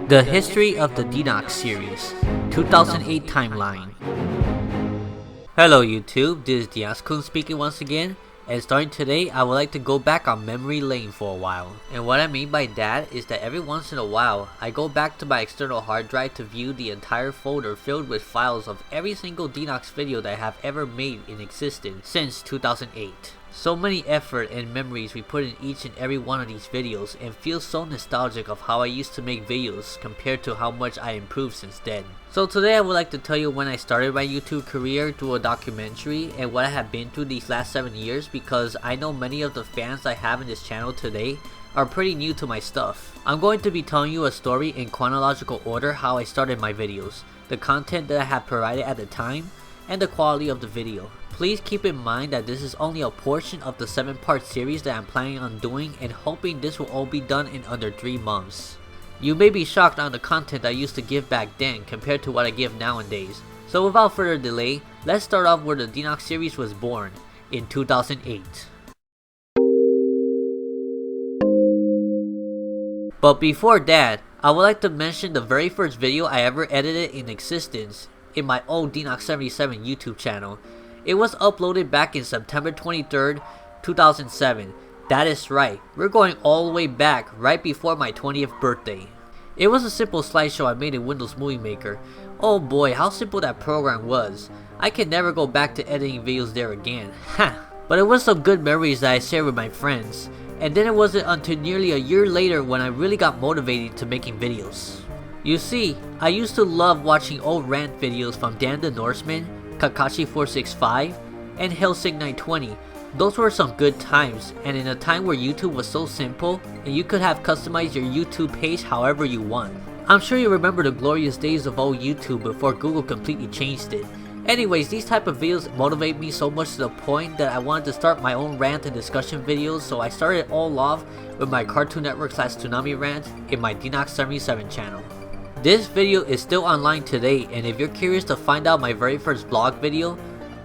The history of the DenoxSeries, 2008 timeline. Hello YouTube, this is DenoxSeries speaking once again, and starting today I would like to go back on memory lane for a while. And what I mean by that is that every once in a while I go back to my external hard drive to view the entire folder filled with files of every single Denox video that I have ever made in existence since 2008. So many effort and memories we put in each and every one of these videos, and feel so nostalgic of how I used to make videos compared to how much I improved since then. So today I would like to tell you when I started my YouTube career through a documentary and what I have been through these last 7 years, because I know many of the fans I have in this channel today are pretty new to my stuff. I'm going to be telling you a story in chronological order how I started my videos, the content that I have provided at the time, and the quality of the video. Please keep in mind that this is only a portion of the 7-part series that I'm planning on doing, and hoping this will all be done in under 3 months. You may be shocked on the content I used to give back then compared to what I give nowadays. So without further delay, let's start off where the DenoxSeries was born, in 2008. But before that, I would like to mention the very first video I ever edited in existence in my old DenoxSeries YouTube channel. It was uploaded back in September 23rd, 2007. That is right, we're going all the way back right before my 20th birthday. It was a simple slideshow I made in Windows Movie Maker. Oh boy, how simple that program was. I can never go back to editing videos there again. Ha! But it was some good memories that I shared with my friends. And then it wasn't until nearly a year later when I really got motivated to making videos. You see, I used to love watching old rant videos from Dan the Norseman, Kakashi465, and Helsing920. Those were some good times, and in a time where YouTube was so simple and you could have customized your YouTube page however you want. I'm sure you remember the glorious days of old YouTube before Google completely changed it. Anyways, these type of videos motivate me so much to the point that I wanted to start my own rant and discussion videos, so I started all off with my Cartoon Network / Toonami rant in my DenoxSeries channel. This video is still online today, and if you're curious to find out my very first vlog video,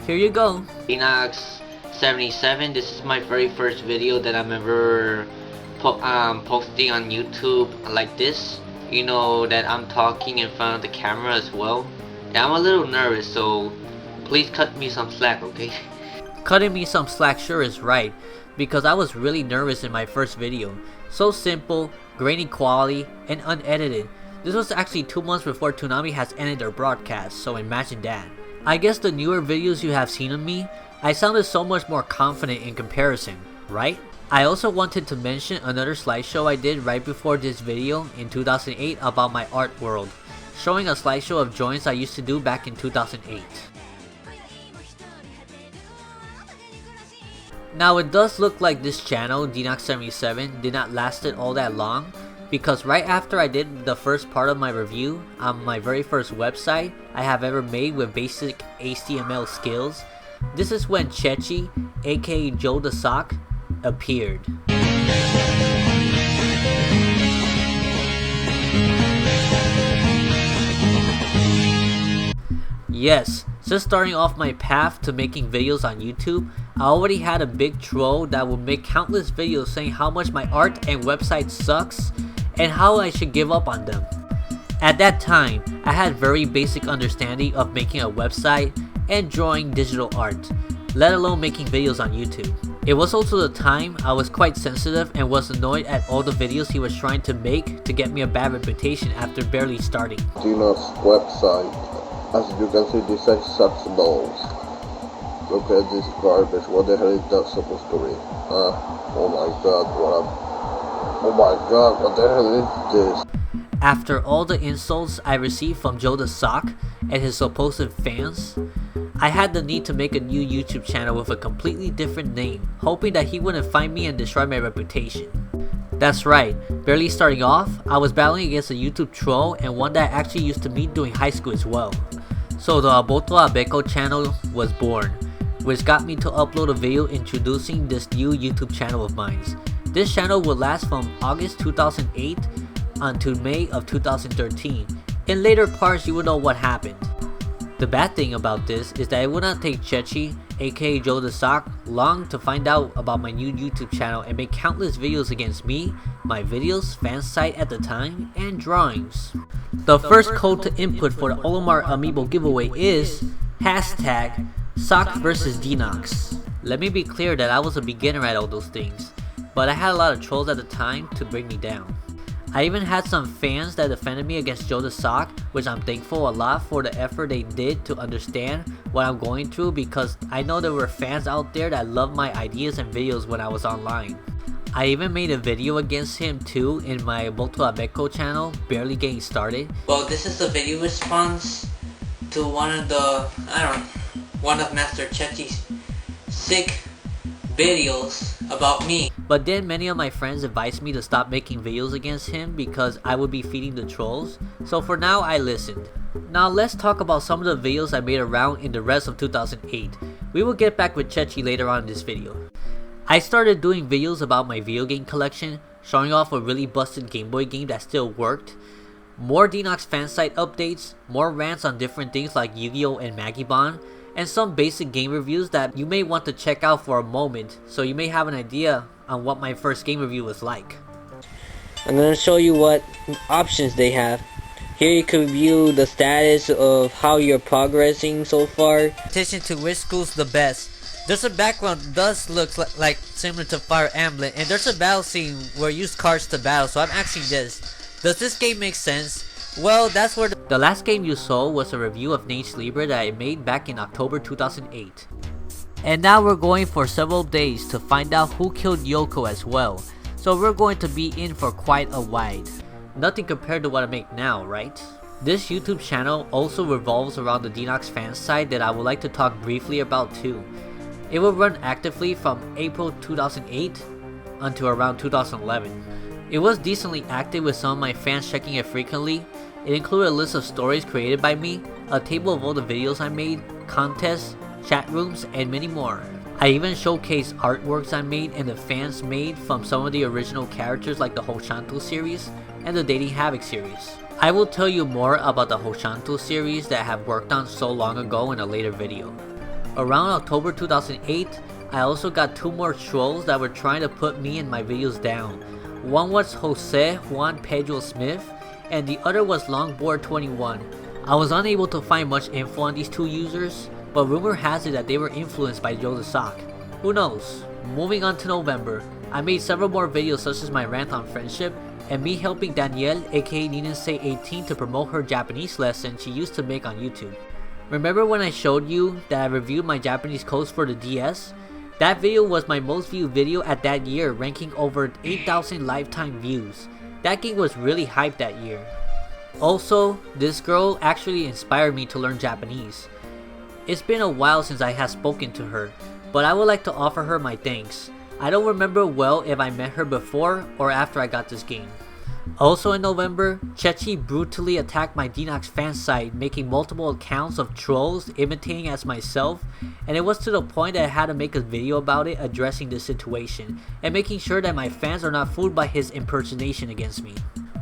here you go. DenoxSeries, this is my very first video that I'm ever posting on YouTube like this. You know that I'm talking in front of the camera as well. And I'm a little nervous, so please cut me some slack, okay? Cutting me some slack sure is right, because I was really nervous in my first video. So simple, grainy quality, and unedited. This was actually 2 months before Toonami has ended their broadcast, so imagine that. I guess the newer videos you have seen of me, I sounded so much more confident in comparison, right? I also wanted to mention another slideshow I did right before this video in 2008 about my art world, showing a slideshow of drawings I used to do back in 2008. Now it does look like this channel, DenoxSeries, did not last it all that long, because right after I did the first part of my review on my very first website I have ever made with basic HTML skills, this is when Chechi, aka Joe the Sock, appeared. Yes, just starting off my path to making videos on YouTube, I already had a big troll that would make countless videos saying how much my art and website sucks and how I should give up on them. At that time, I had very basic understanding of making a website and drawing digital art, let alone making videos on YouTube. It was also the time I was quite sensitive and was annoyed at all the videos he was trying to make to get me a bad reputation after barely starting. Denox website. As you can see, this site sucks balls. Look at this garbage. What the hell is that supposed to be? Oh my god, what the hell is this? After all the insults I received from Joe the Sock and his supposed fans, I had the need to make a new YouTube channel with a completely different name, hoping that he wouldn't find me and destroy my reputation. That's right, barely starting off, I was battling against a YouTube troll, and one that I actually used to meet during high school as well. So the Aboto Abeko channel was born, which got me to upload a video introducing this new YouTube channel of mine. This channel would last from August 2008 until May of 2013. In later parts you will know what happened. The bad thing about this is that it would not take Chechi, aka Joe the Sock, long to find out about my new YouTube channel and make countless videos against me, my videos, fan site at the time, and drawings. The first code to input for the Olimar Amiibo giveaway is hashtag Sock vs Denox. Let me be clear that I was a beginner at all those things, but I had a lot of trolls at the time to bring me down. I even had some fans that defended me against Joe the Sock, which I'm thankful a lot for the effort they did to understand what I'm going through, because I know there were fans out there that loved my ideas and videos when I was online. I even made a video against him too in my Volto Abeco channel, barely getting started. Well, this is the video response to one of Master Chechi's sick videos about me. But then many of my friends advised me to stop making videos against him because I would be feeding the trolls, so for now I listened. Now let's talk about some of the videos I made around in the rest of 2008. We will get back with Chechi later on in this video. I started doing videos about my video game collection, showing off a really busted Game Boy game that still worked, more Denox fansite updates, more rants on different things like Yu-Gi-Oh! And Magibon, and some basic game reviews that you may want to check out for a moment, so you may have an idea on what my first game review was like. I'm going to show you what options they have. Here you can view the status of how you're progressing so far. Petition to which school's the best. There's a background that does look like similar to Fire Emblem, and there's a battle scene where you use cards to battle, so I'm asking this. Does this game make sense? Well, that's where the last game you saw was a review of Nage Libre that I made back in October 2008. And now we're going for several days to find out who killed Yoko as well, so we're going to be in for quite a while. Nothing compared to what I make now, right? This YouTube channel also revolves around the Denox fan site that I would like to talk briefly about too. It will run actively from April 2008 until around 2011. It was decently active with some of my fans checking it frequently. It included a list of stories created by me, a table of all the videos I made, contests, chat rooms, and many more. I even showcased artworks I made and the fans made from some of the original characters like the Hoshanto series and the Dating Havoc series. I will tell you more about the Hoshanto series that I have worked on so long ago in a later video. Around October 2008, I also got two more trolls that were trying to put me and my videos down. One was Jose Juan Pedro Smith, and the other was Longboard21. I was unable to find much info on these two users, but rumor has it that they were influenced by Joe the Sock. Who knows? Moving on to November, I made several more videos such as my rant on friendship, and me helping Danielle aka Ninensei18 to promote her Japanese lesson she used to make on YouTube. Remember when I showed you that I reviewed my Japanese codes for the DS? That video was my most viewed video at that year, ranking over 8,000 lifetime views. That game was really hyped that year. Also, this girl actually inspired me to learn Japanese. It's been a while since I have spoken to her, but I would like to offer her my thanks. I don't remember well if I met her before or after I got this game. Also in November, Chechi brutally attacked my Denox fan site, making multiple accounts of trolls imitating as myself, and it was to the point that I had to make a video about it addressing the situation, and making sure that my fans are not fooled by his impersonation against me.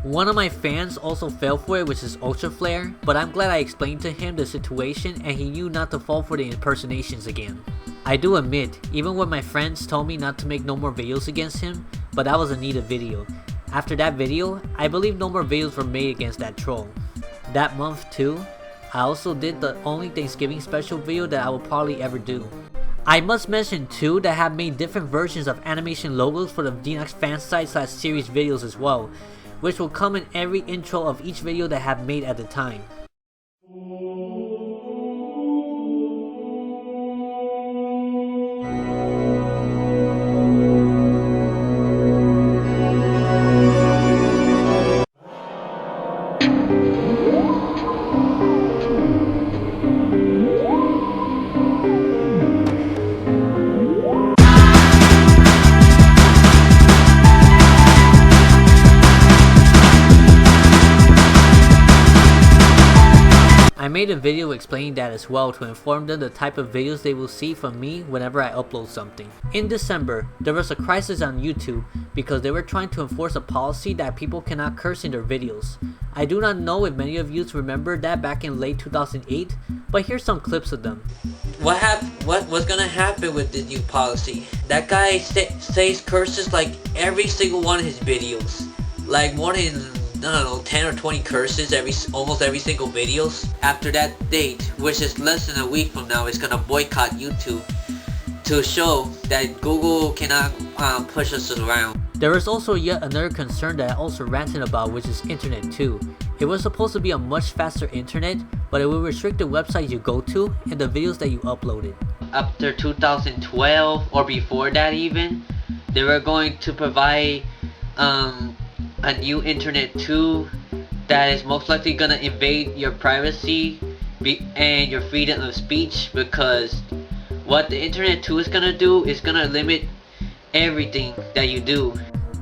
One of my fans also fell for it, which is Ultra Flare, but I'm glad I explained to him the situation and he knew not to fall for the impersonations again. I do admit, even when my friends told me not to make no more videos against him, but that was a needed video. After that video, I believe no more videos were made against that troll. That month too, I also did the only Thanksgiving special video that I will probably ever do. I must mention too that I have made different versions of animation logos for the Denox fansite / series videos as well, which will come in every intro of each video that I have made at the time. I made a video explaining that as well to inform them the type of videos they will see from me whenever I upload something. In December, there was a crisis on YouTube because they were trying to enforce a policy that people cannot curse in their videos. I do not know if many of you remember that back in late 2008, but here's some clips of them. What's gonna happen with this new policy? That guy says curses like every single one of his videos, like more than, I don't know, 10 or 20 curses almost every single videos. After that date, which is less than a week from now, it's gonna boycott YouTube to show that Google cannot push us around. There is also yet another concern that I also ranted about, which is Internet 2. It was supposed to be a much faster internet, but it will restrict the websites you go to and the videos that you uploaded. After 2012 or before that even, they were going to provide a new Internet 2 that is most likely gonna invade your privacy and your freedom of speech, because what the Internet 2 is gonna do is gonna limit everything that you do.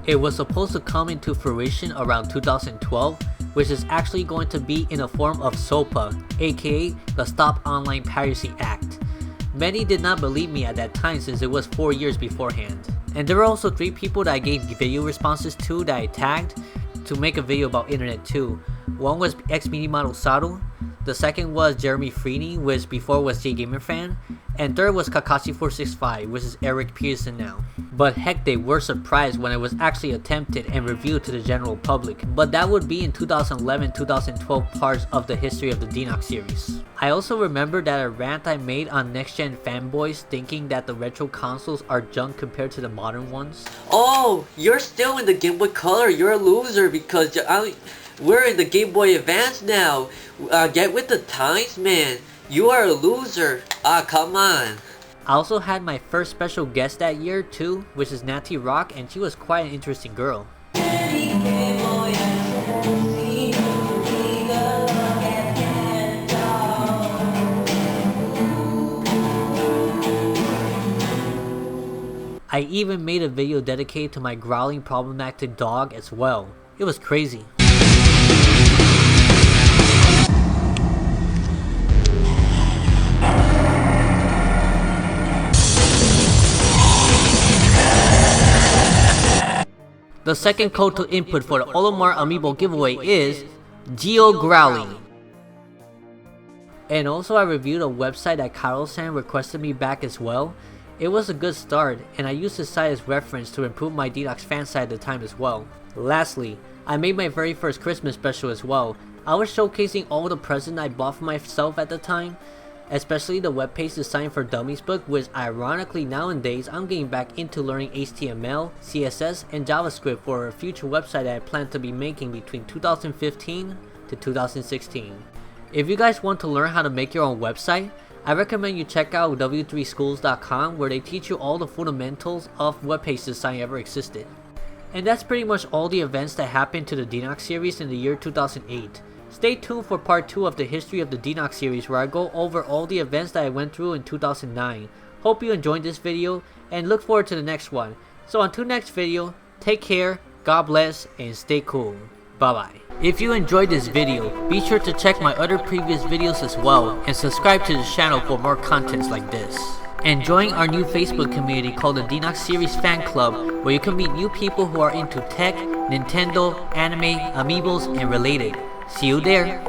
It was supposed to come into fruition around 2012, which is actually going to be in the form of SOPA, aka the Stop Online Piracy Act. Many did not believe me at that time since it was 4 years beforehand. And there were also 3 people that I gave video responses to that I tagged to make a video about Internet 2. One was ex-mini model Saru, the second was Jeremy Freeney, which before was JGamerFan, and third was Kakashi465, which is Eric Pearson now. But heck, they were surprised when it was actually attempted and reviewed to the general public. But that would be in 2011-2012 parts of the history of the DenoxSeries. I also remember that a rant I made on next-gen fanboys thinking that the retro consoles are junk compared to the modern ones. Oh, you're still in the Game Boy Color, you're a loser because we're in the Game Boy Advance now. Get with the times, man. You are a loser. Come on. I also had my first special guest that year too, which is Natty Rock, and she was quite an interesting girl. I even made a video dedicated to my growling problematic dog as well. It was crazy. The second code to input for the Olimar Amiibo giveaway is Geo Growling. And also I reviewed a website that Karo-san requested me back as well. It was a good start, and I used this site as reference to improve my Denox fan site at the time as well. Lastly, I made my very first Christmas special as well. I was showcasing all the presents I bought for myself at the time, especially the webpage design for dummies book, which ironically nowadays I'm getting back into learning HTML, CSS, and JavaScript for a future website that I plan to be making between 2015 to 2016. If you guys want to learn how to make your own website, I recommend you check out w3schools.com, where they teach you all the fundamentals of webpage design ever existed. And that's pretty much all the events that happened to the DenoxSeries in the year 2008. Stay tuned for part 2 of the history of the DenoxSeries, where I go over all the events that I went through in 2009. Hope you enjoyed this video and look forward to the next one. So until next video, take care, God bless, and stay cool. Bye bye. If you enjoyed this video, be sure to check my other previous videos as well and subscribe to this channel for more contents like this. And join our new Facebook community called the DenoxSeries Fan Club, where you can meet new people who are into tech, Nintendo, anime, amiibos, and related. See you there!